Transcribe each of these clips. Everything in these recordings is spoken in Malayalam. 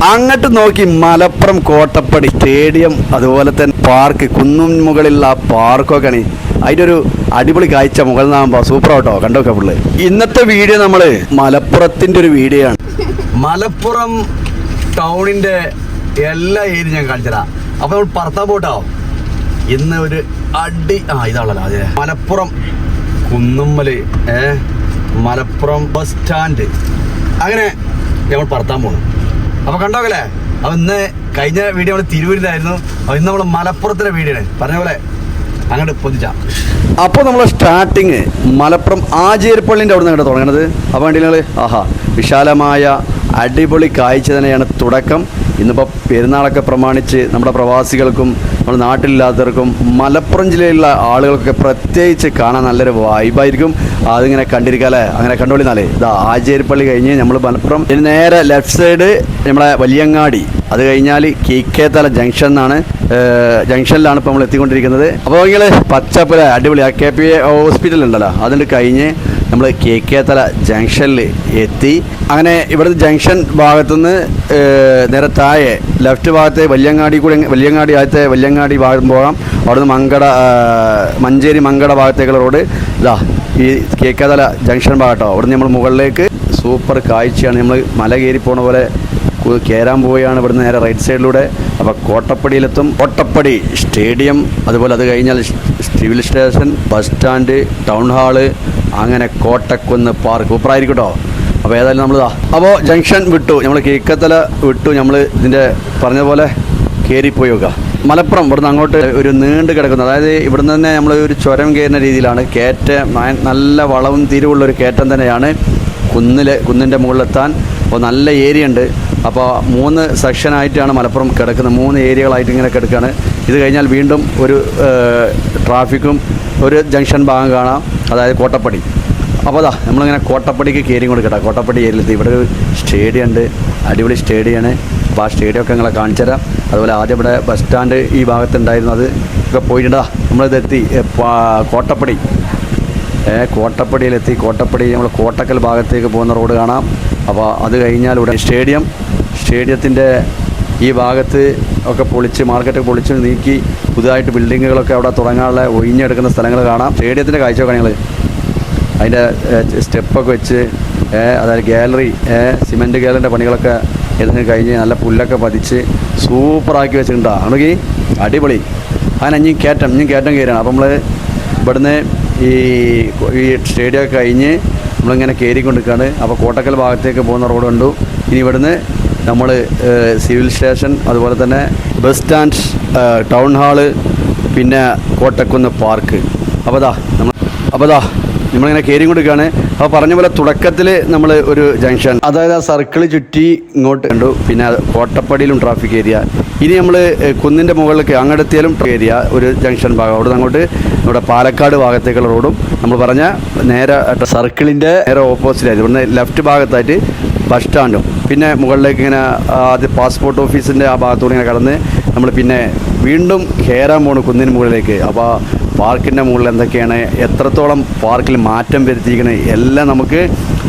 അങ്ങോട്ട് നോക്കി മലപ്പുറം കോട്ടപ്പടി സ്റ്റേഡിയം, അതുപോലെ തന്നെ പാർക്ക്, കുന്നും മുകളിലുള്ള ആ പാർക്കൊക്കെയാണ്. അതിൻ്റെ ഒരു അടിപൊളി കാഴ്ച മുകളിൽ നിന്നാകുമ്പോൾ സൂപ്പർ ആട്ടോ, കണ്ടോക്കെ ഫുള്ള്. ഇന്നത്തെ വീഡിയോ നമ്മൾ മലപ്പുറത്തിൻ്റെ ഒരു വീഡിയോ ആണ്. മലപ്പുറം ടൗണിൻ്റെ എല്ലാ ഏരിയ ഞാൻ കാണിച്ചതാ. അപ്പോൾ നമ്മൾ പറത്താൻ പോട്ടോ. ഇന്ന് ഒരു ഇതാണല്ലോ അതെ, മലപ്പുറം കുന്നുമ്മല്, മലപ്പുറം ബസ് സ്റ്റാൻഡ്, അങ്ങനെ നമ്മൾ പറത്താൻ പോകണം. അപ്പോൾ കണ്ടോക്കല്ലേ. അപ്പോൾ ഇന്ന് കഴിഞ്ഞ വീഡിയോ നമ്മൾ തിരൂരിലായിരുന്നു. അപ്പോൾ ഇന്ന് നമ്മൾ മലപ്പുറത്തിൻ്റെ വീഡിയോ ആണ്. പറഞ്ഞ പോലെ അങ്ങോട്ട് പൊതിച്ച. അപ്പോൾ നമ്മൾ സ്റ്റാർട്ടിങ് മലപ്പുറം ആചേരിപ്പള്ളിൻ്റെ അവിടെ നിന്ന് തുടങ്ങുന്നത്. അപ്പോൾ വേണ്ടി വിശാലമായ അടിപൊളി കാഴ്ച തന്നെയാണ് തുടക്കം. ഇന്നിപ്പോൾ പെരുന്നാളൊക്കെ പ്രമാണിച്ച് നമ്മുടെ പ്രവാസികൾക്കും നമ്മുടെ നാട്ടിലില്ലാത്തവർക്കും മലപ്പുറം ജില്ലയിലുള്ള ആളുകൾക്കൊക്കെ പ്രത്യേകിച്ച് കാണാൻ നല്ലൊരു വൈബായിരിക്കും. അതിങ്ങനെ കണ്ടിരിക്കാല്ലേ. അങ്ങനെ കണ്ടുകൊള്ളിന്നാലേ ഇതാ ആചേരിപ്പള്ളി കഴിഞ്ഞ് നമ്മൾ മലപ്പുറം നേരെ ലെഫ്റ്റ് സൈഡ് നമ്മളെ വലിയങ്ങാടി, അത് കഴിഞ്ഞാൽ കീക്കേത്തല ജംഗ്ഷനിലാണ് ഇപ്പോൾ നമ്മൾ എത്തിക്കൊണ്ടിരിക്കുന്നത്. അപ്പോൾ നിങ്ങൾ പച്ചപ്പുര അടിപൊളി KPA ഹോസ്പിറ്റൽ ഉണ്ടല്ലോ, അതിൻ്റെ കഴിഞ്ഞ് നമ്മൾ കേക്കേത്തല ജംഗ്ഷനിൽ എത്തി. അങ്ങനെ ഇവിടുത്തെ ജംഗ്ഷൻ ഭാഗത്തുനിന്ന് നേരെ താഴെ ലെഫ്റ്റ് ഭാഗത്തെ വലിയങ്ങാടി ഭാഗം പോകാം. അവിടുന്ന് മഞ്ചേരി മങ്കട ഭാഗത്തേക്കുള്ള റോഡ് ഇതാ ഈ കേക്കേത്തല ജംഗ്ഷൻ ഭാഗട്ടോ. അവിടുന്ന് നമ്മൾ മുകളിലേക്ക് സൂപ്പർ കാഴ്ചയാണ്. നമ്മൾ മല കയറി പോണ പോലെ കയറാൻ പോവുകയാണ് ഇവിടുന്ന് നേരെ റൈറ്റ് സൈഡിലൂടെ. അപ്പോൾ കോട്ടപ്പടിയിലെത്തും. കോട്ടപ്പടി സ്റ്റേഡിയം, അതുപോലെ അത് കഴിഞ്ഞാൽ civil station, bus stand, town hall, അങ്ങനെ കോട്ടക്കുന്ന് പാർക്ക് സൂപ്പറായിരിക്കും കേട്ടോ. അപ്പോൾ ഏതായാലും നമ്മളിതാ അപ്പോൾ ജംഗ്ഷൻ വിട്ടു, നമ്മൾ കേക്കത്തല വിട്ടു, നമ്മൾ ഇതിൻ്റെ പറഞ്ഞ പോലെ കയറിപ്പോയി നോക്കുക. മലപ്പുറം ഇവിടുന്ന് അങ്ങോട്ട് ഒരു നീണ്ട് കിടക്കുന്നു. അതായത് ഇവിടുന്ന് തന്നെ നമ്മൾ ഒരു ചുരം കയറുന്ന രീതിയിലാണ്. നല്ല വളവും തിരിവുള്ളൊരു കയറ്റം തന്നെയാണ് കുന്നിൻ്റെ മുകളിലെത്താൻ. അപ്പോൾ നല്ല ഏരിയ ഉണ്ട്. അപ്പോൾ 3 സെക്ഷനായിട്ടാണ് മലപ്പുറം കിടക്കുന്നത്. 3 ഏരിയകളായിട്ട് ഇങ്ങനെ കിടക്കുകയാണ്. ഇത് കഴിഞ്ഞാൽ വീണ്ടും ഒരു ട്രാഫിക്കും ഒരു ജംഗ്ഷൻ ഭാഗം കാണാം, അതായത് കോട്ടപ്പടി. അപ്പോൾ അതാ നമ്മളിങ്ങനെ കോട്ടപ്പടിക്ക് കയറി കൊണ്ട് കേട്ടോ. കോട്ടപ്പടി ഏരിയയിലെത്തി. ഇവിടെ ഒരു സ്റ്റേഡിയം ഉണ്ട്, അടിപൊളി സ്റ്റേഡിയമാണ്. അപ്പോൾ ആ സ്റ്റേഡിയമൊക്കെ നിങ്ങളെ കാണിച്ചു തരാം. അതുപോലെ ആദ്യം ഇവിടെ ബസ് സ്റ്റാൻഡ് ഈ ഭാഗത്തുണ്ടായിരുന്നു, അത് ഒക്കെ പോയിട്ടുണ്ടാ. നമ്മളിതെത്തി കോട്ടപ്പടിയിലെത്തി. കോട്ടപ്പടി നമ്മൾ കോട്ടക്കൽ ഭാഗത്തേക്ക് പോകുന്ന റോഡ് കാണാം. അപ്പോൾ അത് കഴിഞ്ഞാൽ ഇവിടെ സ്റ്റേഡിയത്തിൻ്റെ ഈ ഭാഗത്ത് ഒക്കെ മാർക്കറ്റൊക്കെ പൊളിച്ച് നീക്കി പുതുതായിട്ട് ബിൽഡിങ്ങുകളൊക്കെ അവിടെ തുടങ്ങാനുള്ള ഒഴിഞ്ഞെടുക്കുന്ന സ്ഥലങ്ങൾ കാണാം. സ്റ്റേഡിയത്തിൻ്റെ കാഴ്ചയൊക്കെ നിങ്ങൾ അതിൻ്റെ സ്റ്റെപ്പൊക്കെ വെച്ച്, അതായത് ഗാലറി, സിമെൻറ്റ് ഗാലറിൻ്റെ പണികളൊക്കെ ഏതെങ്കിലും കഴിഞ്ഞ് നല്ല പുല്ലൊക്കെ പതിച്ച് സൂപ്പറാക്കി വെച്ചിട്ടുണ്ടോ. ആണെങ്കിൽ അടിപൊളി. അങ്ങനെ ഇനിയും കയറ്റം കയറാണ്. അപ്പോൾ നമ്മൾ ഇവിടുന്ന് ഈ സ്റ്റേഡിയമൊക്കെ കഴിഞ്ഞ് നമ്മളിങ്ങനെ കയറിക്കൊണ്ടിരിക്കുകയാണ്. അപ്പോൾ കോട്ടക്കൽ ഭാഗത്തേക്ക് പോകുന്ന റോഡ് കണ്ടു. ഇനി ഇവിടുന്ന് നമ്മൾ സിവിൽ സ്റ്റേഷൻ, അതുപോലെ തന്നെ ബസ് സ്റ്റാൻഡ്, ടൗൺ ഹാള്, പിന്നെ കോട്ടക്കുന്ന് പാർക്ക്. അപ്പോൾ നമ്മളിങ്ങനെ കയറിക്കൊണ്ടിരിക്കുകയാണ്. അപ്പോൾ പറഞ്ഞ പോലെ തുടക്കത്തിൽ നമ്മൾ ഒരു ജംഗ്ഷൻ, അതായത് ആ സർക്കിൾ ചുറ്റി ഇങ്ങോട്ട് കണ്ടു. പിന്നെ കോട്ടപ്പടിയിലും ട്രാഫിക് ഏരിയ. ഇനി നമ്മൾ കുന്നിൻ്റെ മുകളിലേക്ക് അങ്ങോട്ടെത്തിയാലും ഏരിയ ഒരു ജംഗ്ഷൻ ഭാഗം. അവിടെ നിന്ന് അങ്ങോട്ട് നമ്മുടെ പാലക്കാട് ഭാഗത്തേക്കുള്ള റോഡും നമ്മൾ പറഞ്ഞ നേരെ സർക്കിളിൻ്റെ നേരെ ഓപ്പോസിറ്റായിട്ട് ഇവിടുന്ന് ലെഫ്റ്റ് ഭാഗത്തായിട്ട് ബസ് സ്റ്റാൻഡും, പിന്നെ മുകളിലേക്ക് ഇങ്ങനെ ആദ്യം പാസ്പോർട്ട് ഓഫീസിൻ്റെ ആ ഭാഗത്തൂടെ ഇങ്ങനെ കടന്ന് നമ്മൾ പിന്നെ വീണ്ടും കയറാൻ പോകണം കുന്നിന് മുകളിലേക്ക്. അപ്പോൾ പാർക്കിൻ്റെ മുകളിൽ എന്തൊക്കെയാണ്, എത്രത്തോളം പാർക്കിൽ മാറ്റം വരുത്തിയിരിക്കുന്നത് എല്ലാം നമുക്ക്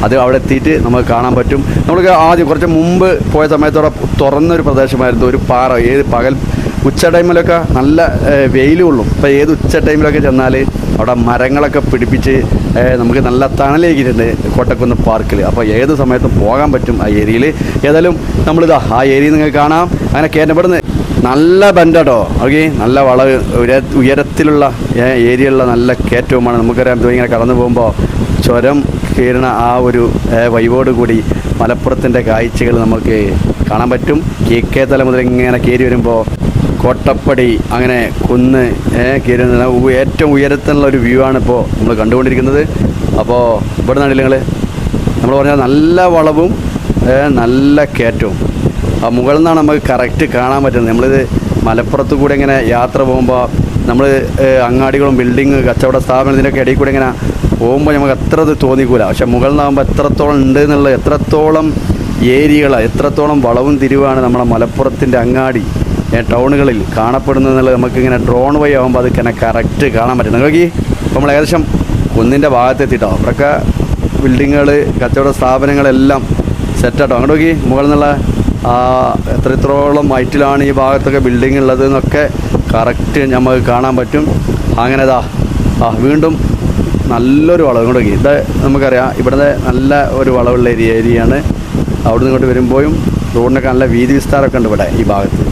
അത് അവിടെ എത്തിയിട്ട് നമുക്ക് കാണാൻ പറ്റും. നമുക്ക് ആദ്യം കുറച്ച് മുമ്പ് പോയ സമയത്തോടെ തുറന്നൊരു പ്രദേശമായിരുന്നു, ഒരു പാറ. ഉച്ച ടൈമിലൊക്കെ നല്ല വെയിൽ കൊള്ളും. ഇപ്പോൾ ഏത് ഉച്ച ടൈമിലൊക്കെ ചെന്നാൽ അവിടെ മരങ്ങളൊക്കെ പിടിപ്പിച്ച് നമുക്ക് നല്ല തണലേക്കിട്ടുണ്ട് കോട്ടക്കുന്ന് പാർക്കിൽ. അപ്പോൾ ഏത് സമയത്തും പോകാൻ പറ്റും ആ ഏരിയയിൽ. ഏതായാലും നമ്മളിതാ ആ ഏരിയ നിങ്ങൾക്ക് കാണാം. അങ്ങനെ കയറ്റപ്പെടുന്നത് നല്ല ബെൻഡാട്ടോ. ഓക്കെ, നല്ല വളവ് ഉയരത്തിലുള്ള ഏരിയയുള്ള നല്ല കയറ്റവുമാണ്. നമുക്കറിയാം ഇങ്ങനെ കടന്നു പോകുമ്പോൾ ചുരം കയറുന്ന ആ ഒരു വൈവോട് കൂടി മലപ്പുറത്തിൻ്റെ കാഴ്ചകൾ നമുക്ക് കാണാൻ പറ്റും. കേക്കേത്തല മുതൽ ഇങ്ങനെ കയറി വരുമ്പോൾ കോട്ടപ്പടി, അങ്ങനെ കുന്ന് കയറി ഏറ്റവും ഉയരത്തിലുള്ള ഒരു വ്യൂ ആണ് ഇപ്പോൾ നമ്മൾ കണ്ടുകൊണ്ടിരിക്കുന്നത്. അപ്പോൾ ഇവിടെ നിന്നാണ് നിങ്ങൾ നമ്മൾ പറഞ്ഞാൽ നല്ല വളവും നല്ല കയറ്റവും. ആ മുകളിൽ നിന്നാണ് നമുക്ക് കറക്റ്റ് കാണാൻ പറ്റുന്നത്. നമ്മളിത് മലപ്പുറത്ത് കൂടെ ഇങ്ങനെ യാത്ര പോകുമ്പോൾ നമ്മൾ അങ്ങാടികളും ബിൽഡിങ് കച്ചവട സ്ഥാപനത്തിൻ്റെയൊക്കെ ഇടയിൽ കൂടെ ഇങ്ങനെ പോകുമ്പോൾ നമുക്ക് അത്ര ഇത് തോന്നിക്കൂല. പക്ഷെ മുകളിൽ നിന്നാകുമ്പോൾ എത്രത്തോളം ഉണ്ട് എന്നുള്ളത്, എത്രത്തോളം ഏരിയകൾ, എത്രത്തോളം വളവും തിരിവാണ് നമ്മുടെ മലപ്പുറത്തിൻ്റെ അങ്ങാടി ടൗണുകളിൽ കാണപ്പെടുന്നത് എന്നുള്ളത് നമുക്കിങ്ങനെ ഡ്രോൺ വഴി ആകുമ്പോൾ അത് ഇങ്ങനെ കറക്റ്റ് കാണാൻ പറ്റും. നോക്കി ഇപ്പോൾ നമ്മൾ ഏകദേശം കുന്നിൻ്റെ ഭാഗത്തെത്തിയിട്ടോ. അവിടെയൊക്കെ ബിൽഡിങ്ങുകൾ, കച്ചവട സ്ഥാപനങ്ങളെല്ലാം സെറ്റാട്ടോ. അങ്ങോട്ട് നോക്കി മുകളിൽ നിന്നുള്ള എത്രത്തോളം ഹൈറ്റിലാണ് ഈ ഭാഗത്തൊക്കെ ബിൽഡിംഗ് ഉള്ളത് എന്നൊക്കെ കറക്റ്റ് നമുക്ക് കാണാൻ പറ്റും. അങ്ങനെ വീണ്ടും നല്ലൊരു വളവ് ഇങ്ങോട്ടേക്ക്. ഇത് നമുക്കറിയാം ഇവിടുത്തെ നല്ല ഒരു വളവുള്ള ഏരിയയാണ്. അവിടെ നിന്ന് ഇങ്ങോട്ട് വരുമ്പോഴും റോഡിനൊക്കെ നല്ല വീതി വിസ്താരമൊക്കെ ഉണ്ട് ഇവിടെ ഈ ഭാഗത്ത്.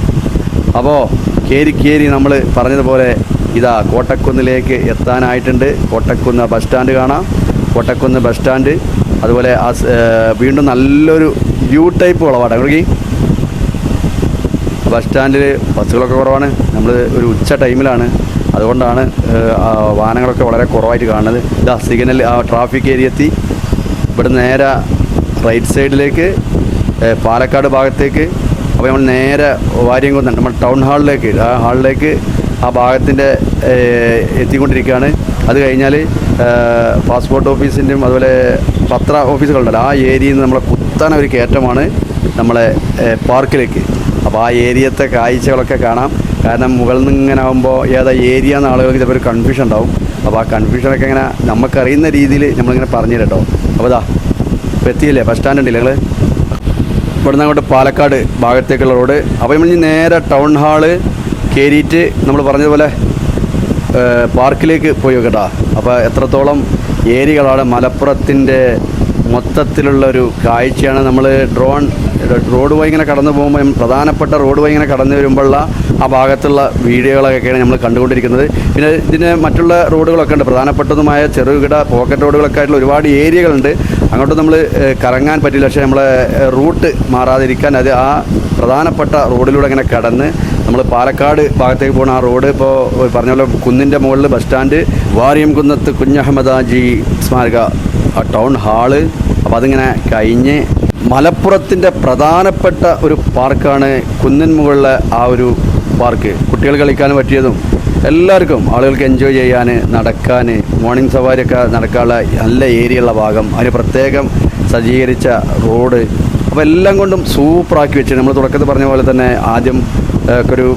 അപ്പോൾ കയറി നമ്മൾ പറഞ്ഞതുപോലെ കോട്ടക്കുന്നിലേക്ക് എത്താനായിട്ടുണ്ട്. കോട്ടക്കുന്ന് ബസ് സ്റ്റാൻഡ് കാണാം. കോട്ടക്കുന്ന് ബസ് സ്റ്റാൻഡ്, അതുപോലെ വീണ്ടും നല്ലൊരു യു ടൈപ്പ് വളവാണ്. അങ്ങോട്ടേക്ക് ബസ് സ്റ്റാൻഡിൽ ബസ്സുകളൊക്കെ കുറവാണ്. നമ്മൾ ഒരു ഉച്ച ടൈമിലാണ്, അതുകൊണ്ടാണ് വാഹനങ്ങളൊക്കെ വളരെ കുറവായിട്ട് കാണുന്നത്. സിഗ്നൽ ട്രാഫിക് ഏരിയ എത്തി. ഇവിടെ നേരെ റൈറ്റ് സൈഡിലേക്ക് പാലക്കാട് ഭാഗത്തേക്ക്. അപ്പോൾ നമ്മൾ നേരെ വാര്യംകുന്ന് നമ്മൾ ടൗൺ ഹാളിലേക്ക് ആ ഭാഗത്തിൻ്റെ എത്തിക്കൊണ്ടിരിക്കുകയാണ്. അത് കഴിഞ്ഞാൽ പാസ്പോർട്ട് ഓഫീസിൻ്റെയും അതുപോലെ പത്ര ഓഫീസുകളുണ്ടല്ലോ, ആ ഏരിയയിൽ നിന്ന് നമ്മളെ കുത്തന ഒരു കയറ്റമാണ് നമ്മളെ പാർക്കിലേക്ക്. അപ്പോൾ ആ ഏരിയത്തെ കാഴ്ചകളൊക്കെ കാണാം. കാരണം മുകളിൽ നിന്ന് ഇങ്ങനെ ആകുമ്പോൾ ഏതാ ഏരിയ എന്ന ആളുകൾക്ക് ചിലപ്പോൾ ഒരു കൺഫ്യൂഷൻ ഉണ്ടാവും. അപ്പോൾ ആ കൺഫ്യൂഷനൊക്കെ ഇങ്ങനെ നമുക്കറിയുന്ന രീതിയിൽ നമ്മളിങ്ങനെ പറഞ്ഞു കേട്ടോ. അപ്പോൾ ഇപ്പോൾ എത്തിയില്ലേ, ബസ് സ്റ്റാൻഡ് ഉണ്ടല്ലേ നിങ്ങൾ. ഇവിടെ നിന്ന് അങ്ങോട്ട് പാലക്കാട് ഭാഗത്തേക്കുള്ള റോഡ്. അപ്പോൾ നമ്മൾ നേരെ ടൗൺ ഹാള് കയറിയിട്ട് നമ്മൾ പറഞ്ഞതുപോലെ പാർക്കിലേക്ക് പോയി കേട്ടോ. അപ്പോൾ എത്രത്തോളം ഏരിയകളാണ് മലപ്പുറത്തിൻ്റെ മൊത്തത്തിലുള്ളൊരു കാഴ്ചയാണ്. നമ്മൾ റോഡ് വഴി ഇങ്ങനെ കടന്നു പോകുമ്പോൾ പ്രധാനപ്പെട്ട റോഡ് വഴി ഇങ്ങനെ കടന്നു വരുമ്പോഴുള്ള ആ ഭാഗത്തുള്ള വീഡിയോകളൊക്കെയാണ് നമ്മൾ കണ്ടുകൊണ്ടിരിക്കുന്നത്. പിന്നെ ഇതിന് മറ്റുള്ള റോഡുകളൊക്കെ ഉണ്ട്, പ്രധാനപ്പെട്ടതുമായ ചെറുകിട പോക്കറ്റ് റോഡുകളൊക്കെ ആയിട്ടുള്ള ഒരുപാട് ഏരിയകളുണ്ട്. അങ്ങോട്ട് നമ്മൾ കറങ്ങാൻ പറ്റില്ല. പക്ഷേ നമ്മളെ റൂട്ട് മാറാതിരിക്കാൻ അത് ആ പ്രധാനപ്പെട്ട റോഡിലൂടെ ഇങ്ങനെ കടന്ന് നമ്മൾ പാലക്കാട് ഭാഗത്തേക്ക് പോകുന്ന ആ റോഡ് ഇപ്പോൾ പറഞ്ഞ പോലെ കുന്നിൻ്റെ മുകളിൽ ബസ് സ്റ്റാൻഡ്, വാര്യംകുന്നത്ത് കുഞ്ഞഹമ്മദാജി സ്മാരക ടൗൺ ഹാള്. അപ്പോൾ അതിങ്ങനെ കഴിഞ്ഞ് മലപ്പുറത്തിൻ്റെ പ്രധാനപ്പെട്ട ഒരു പാർക്കാണ് കുന്നിൻ മുകളിലെ ആ ഒരു പാർക്ക്. കുട്ടികൾ കളിക്കാൻ പറ്റിയതും എല്ലാവർക്കും ആളുകൾക്ക് എൻജോയ് ചെയ്യാൻ, നടക്കാൻ, മോർണിംഗ് സവാരിയൊക്കെ നടക്കാനുള്ള നല്ല ഏരിയയുള്ള ഭാഗം, അതിന് പ്രത്യേകം സജ്ജീകരിച്ച റോഡ്. അപ്പോൾ എല്ലാം കൊണ്ടും സൂപ്പറാക്കി വെച്ചിട്ട് നമ്മൾ തുടക്കത്തിൽ പറഞ്ഞ പോലെ തന്നെ ആദ്യം ഒരു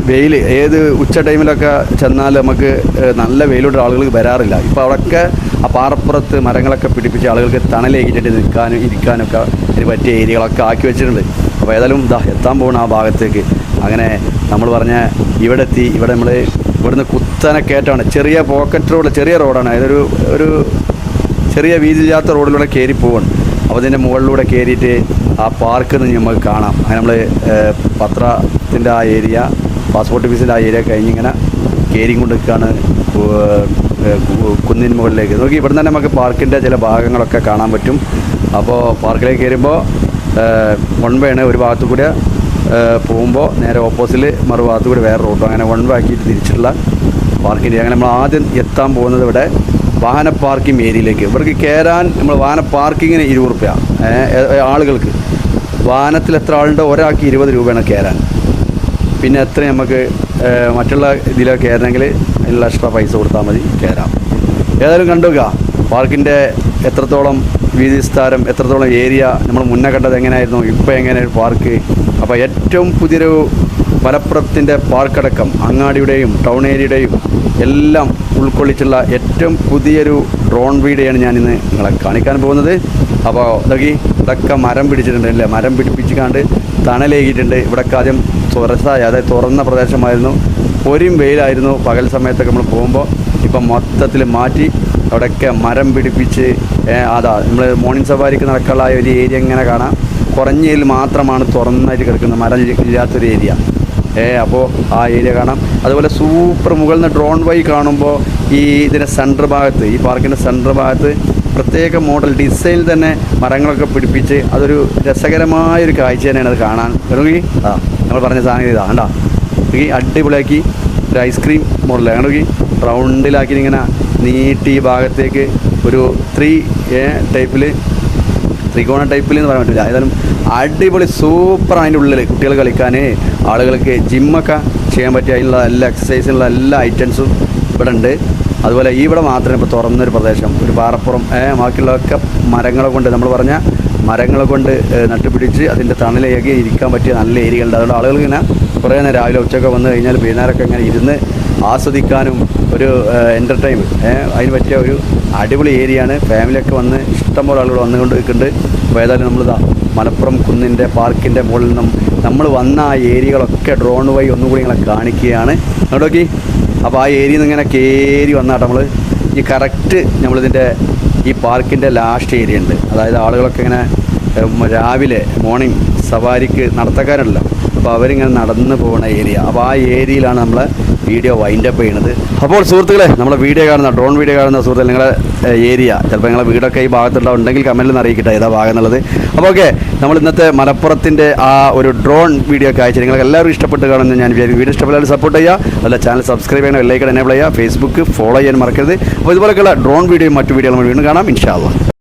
വെയിൽ ഏത് ഉച്ച ടൈമിലൊക്കെ ചെന്നാൽ നമുക്ക് നല്ല വെയിലുള്ള ആളുകൾക്ക് വരാറില്ല. ഇപ്പോൾ അവിടെയൊക്കെ ആ പാറപ്പുറത്ത് മരങ്ങളൊക്കെ പിടിപ്പിച്ച് ആളുകൾക്ക് തണലേക്കിട്ട് നിൽക്കാനും ഇരിക്കാനൊക്കെ അതിന് പറ്റിയ ഏരിയകളൊക്കെ ആക്കി വെച്ചിട്ടുണ്ട്. അപ്പോൾ ഏതായാലും എത്താൻ പോകണം ആ ഭാഗത്തേക്ക്. അങ്ങനെ നമ്മൾ പറഞ്ഞ ഇവിടെ എത്തി. ഇവിടെ നമ്മൾ ഇവിടുന്ന് കുത്തനെ കയറ്റമാണ്. ചെറിയ പോക്കറ്റ് റോഡ്, ചെറിയ റോഡാണ്. ഒരു ചെറിയ വീതിയില്ലാത്ത റോഡിലൂടെ കയറി പോവാണ്. അപ്പോൾ ഇതിൻ്റെ മുകളിലൂടെ കയറിയിട്ട് ആ പാർക്ക് നമുക്ക് കാണാം. അങ്ങനെ നമ്മൾ പത്രത്തിൻ്റെ ആ ഏരിയ, പാസ്പോർട്ട് ഓഫീസിൻ്റെ ആ ഏരിയ കഴിഞ്ഞിങ്ങനെ കയറി കൊണ്ട് നിൽക്കുകയാണ് കുന്നിൻ മുകളിലേക്ക്. നോക്കി ഇവിടെ തന്നെ നമുക്ക് പാർക്കിൻ്റെ ചില ഭാഗങ്ങളൊക്കെ കാണാൻ പറ്റും. അപ്പോൾ പാർക്കിലേക്ക് കയറുമ്പോൾ വൺ വേ ആണ്. ഒരു ഭാഗത്തു കൂടെ പോകുമ്പോൾ നേരെ ഓപ്പോസിറ്റ് മറുഭാഗത്തു കൂടി വേറെ റോഡും, അങ്ങനെ വൺ വേ ആക്കിയിട്ട് തിരിച്ചിട്ടുള്ള പാർക്കിൻ്റെ. അങ്ങനെ നമ്മൾ ആദ്യം എത്താൻ പോകുന്നത് ഇവിടെ വാഹന പാർക്കിംഗ് ഏരിയയിലേക്ക്. ഇവർക്ക് കയറാൻ നമ്മൾ വാഹന പാർക്കിങ്ങിന് 20 രൂപ ആളുകൾക്ക്. വാഹനത്തിൽ എത്ര ആളുണ്ടോ ഒരാൾക്ക് 20 രൂപയാണ് കയറാൻ. പിന്നെ എത്ര നമുക്ക് മറ്റുള്ള ഇതിലൊക്കെ കയറണമെങ്കിൽ അതിനുള്ള എക്സ്ട്രാ പൈസ കൊടുത്താൽ മതി, കയറാം. ഏതായാലും കണ്ടുക പാർക്കിൻ്റെ എത്രത്തോളം വീതി വിസ്താരം, എത്രത്തോളം ഏരിയ. നമ്മൾ മുന്നേ കണ്ടത് എങ്ങനെയായിരുന്നു, ഇപ്പോൾ എങ്ങനെയാണ് പാർക്ക്. അപ്പോൾ ഏറ്റവും പുതിയൊരു മലപ്പുറത്തിൻ്റെ പാർക്കടക്കം അങ്ങാടിയുടെയും ടൗൺ ഏരിയയുടെയും എല്ലാം ഉൾക്കൊള്ളിച്ചുള്ള ഏറ്റവും പുതിയൊരു ഡ്രോൺ വീഡിയോയാണ് ഞാനിന്ന് നിങ്ങളെ കാണിക്കാൻ പോകുന്നത്. അപ്പോൾ ഇതൊക്കെ മരം പിടിച്ചിട്ടുണ്ട് അല്ലേ, മരം പിടിപ്പിച്ചിക്കാണ്ട് തണലേകിയിട്ടുണ്ട്. ഇവിടെയൊക്കെ ആദ്യം അതായത് തുറന്ന പ്രദേശമായിരുന്നു, പൊരിയും വെയിലായിരുന്നു പകൽ സമയത്തൊക്കെ നമ്മൾ പോകുമ്പോൾ. ഇപ്പം മൊത്തത്തിൽ മാറ്റി അവിടെയൊക്കെ മരം പിടിപ്പിച്ച് നമ്മൾ മോർണിംഗ് സവാരിക്ക് നടക്കാനുള്ള ഒരു ഏരിയ ഇങ്ങനെ കാണാം. കുറഞ്ഞതിൽ മാത്രമാണ് തുറന്നായിട്ട് കിടക്കുന്നത്, മരം ഇല്ലാത്തൊരു ഏരിയ. അപ്പോൾ ആ ഏരിയ കാണാം. അതുപോലെ സൂപ്പർ മുകളിൽ നിന്ന് ഡ്രോൺ വഴി കാണുമ്പോൾ ഇതിൻ്റെ സെൻറ്റർ ഭാഗത്ത്, ഈ പാർക്കിൻ്റെ സെൻറ്റർ ഭാഗത്ത് പ്രത്യേക മോഡൽ ഡിസൈനിൽ തന്നെ മരങ്ങളൊക്കെ പിടിപ്പിച്ച് അതൊരു രസകരമായൊരു കാഴ്ച തന്നെയാണ് അത് കാണാൻ. കണക്കി നമ്മൾ പറഞ്ഞ സാധനം കണ്ടാ ഈ അടിപൊളിയാക്കി ഒരു ഐസ്ക്രീം മോഡൽ കണക്കി റൗണ്ടിലാക്കി ഇങ്ങനെ നീട്ടി ഈ ഭാഗത്തേക്ക് ഒരു ത്രികോണ ടൈപ്പിൽ എന്ന് പറയാൻ പറ്റില്ല. ഏതായാലും അടിപൊളി സൂപ്പർ. അതിൻ്റെ ഉള്ളിൽ കുട്ടികൾ കളിക്കാൻ, ആളുകൾക്ക് ജിമ്മൊക്കെ ചെയ്യാൻ പറ്റിയ അതിനുള്ള എല്ലാ എക്സസൈസിനുള്ള എല്ലാ ഐറ്റംസും ഇവിടെ ഉണ്ട്. അതുപോലെ ഇവിടെ മാത്രമേ ഇപ്പോൾ തുറന്നൊരു പ്രദേശം, ഒരു പാറപ്പുറം, ബാക്കിയുള്ളതൊക്കെ മരങ്ങളെ കൊണ്ട് നമ്മൾ പറഞ്ഞ മരങ്ങളെ കൊണ്ട് നട്ടുപിടിച്ച് അതിൻ്റെ തണലേക്ക് ഇരിക്കാൻ പറ്റിയ നല്ല ഏരിയകളുണ്ട്. അതുകൊണ്ട് ആളുകൾ ഇങ്ങനെ കുറേ നേരം രാവിലെ ഉച്ചയൊക്കെ വന്നു കഴിഞ്ഞാൽ വൈകുന്നേരമൊക്കെ ഇങ്ങനെ ഇരുന്ന് ആസ്വദിക്കാനും ഒരു എൻ്റർടൈൻ അതിന് പറ്റിയ ഒരു അടിപൊളി ഏരിയയാണ്. ഫാമിലിയൊക്കെ വന്ന് ഇഷ്ടംപോലെ ആളുകൾ വന്നുകൊണ്ട് നിൽക്കുന്നുണ്ട്. അപ്പോൾ ഏതായാലും നമ്മളിതാ മലപ്പുറം കുന്നിൻ്റെ പാർക്കിൻ്റെ മുകളിൽ നിന്നും നമ്മൾ വന്ന ആ ഏരിയകളൊക്കെ ഡ്രോൺ വഴി ഒന്നുകൂടി നിങ്ങളെ കാണിക്കുകയാണ്. നോക്കി, അപ്പോൾ ആ ഏരിയയിൽ നിന്ന് ഇങ്ങനെ കയറി വന്നാട്ടോ നമ്മൾ ഈ കറക്റ്റ് നമ്മളിതിൻ്റെ ഈ പാർക്കിൻ്റെ ലാസ്റ്റ് ഏരിയ ഉണ്ട്. അതായത് ആളുകളൊക്കെ ഇങ്ങനെ രാവിലെ മോർണിംഗ് സവാരിക്ക് നടത്തക്കാരുണ്ടല്ലോ, അപ്പോൾ അവരിങ്ങനെ നടന്ന് പോകുന്ന ഏരിയ. അപ്പോൾ ആ ഏരിയയിലാണ് നമ്മൾ വീഡിയോ വൈൻഡപ്പ് ചെയ്യുന്നത്. അപ്പോൾ സുഹൃത്തുക്കളെ, നമ്മളെ വീഡിയോ കാണുന്ന ഡ്രോൺ വീഡിയോ കാണുന്ന സുഹൃത്തുക്കൾ, നിങ്ങളുടെ ഏരിയ ചിലപ്പോൾ നിങ്ങളുടെ വീടൊക്കെ ഈ ഭാഗത്തുണ്ടാവുണ്ടെങ്കിൽ കമൻറ്റിൽ നിന്ന് അറിയിക്കട്ടെ ഏതാ ഭാഗം എന്നുള്ളത്. അപ്പോൾ ഓക്കെ, നമ്മൾ ഇന്നത്തെ മലപ്പുറത്തിൻ്റെ ആ ഒരു ഡ്രോൺ വീഡിയോ ഒക്കെ അയച്ചു നിങ്ങൾക്ക് എല്ലാവരും ഇഷ്ടപ്പെട്ട് കാണുമെന്ന് ഞാൻ വിചാരിക്കും. വീഡിയോ ഇഷ്ടപ്പെട്ടാൽ സപ്പോർട്ട് ചെയ്യുക, അല്ല ചാനൽ സബ്സ്ക്രൈബ് ചെയ്യണം, ബെൽ ഐക്കൺ എനേബിൾ ചെയ്യുക, ഫേസ്ബുക്ക് ഫോളോ ചെയ്യാൻ മറക്കരുത്. അപ്പോൾ ഇതുപോലെയൊക്കെയുള്ള ഡ്രോൺ വീഡിയോയും മറ്റു വീഡിയോകളും വീണ്ടും കാണാം ഇൻഷാ അല്ലാഹ്.